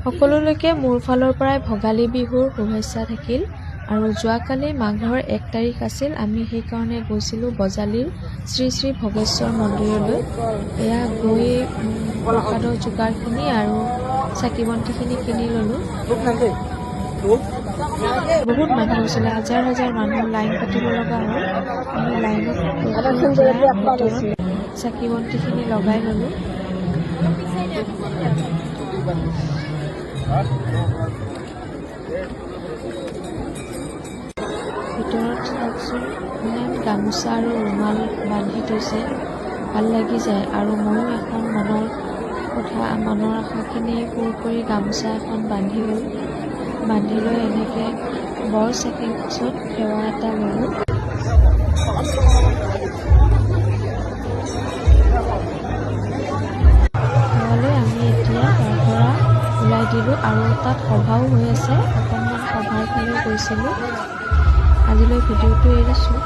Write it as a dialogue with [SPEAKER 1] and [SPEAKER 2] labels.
[SPEAKER 1] সকলোলৈকে মোৰ ফালৰ পৰাই ভোগালী বিহুৰ শুভেচ্ছা থাকিল। আৰু যোৱাকালি মাঘৰ 1 তাৰিখ আছিল। আমি সেইকাৰণে গৈছিলোঁ বজালীৰ শ্ৰী শ্ৰী ভোগেশ্বৰ মন্দিৰলৈ। এয়া গৈ প্ৰসাদৰ যোগাৰখিনি আৰু চাকি বন্তিখিনি কিনি ল'লোঁ। বহুত মানুহ হৈছিলে, হাজাৰ হাজাৰ মানুহ লাইন পাতিব লগা হ'ল। আমি লাইনত ভিতৰত চাকি বন্তিখিনি লগাই ল'লোঁ। ভিতৰত চাওকচোন, গামোচা আৰু ৰুমাল বান্ধি থৈছে, ভাল লাগি যায়। আৰু ময়ো এখন মনৰ আশাখিনি পূৰ কৰি গামোচা এখন বান্ধি লৈ এনেকৈ বৰ চাকিৰ পিছত সেৱা এটা ল'লোঁ। সেৱালৈ আমি এতিয়া তাৰ পৰা ওলাই দিলোঁ আৰু তাত সভাও হৈ আছে। অকণমান সভাৰ ফালে গৈছিলোঁ। আজিলৈ ভিডিঅ'টো এৰিছোঁ।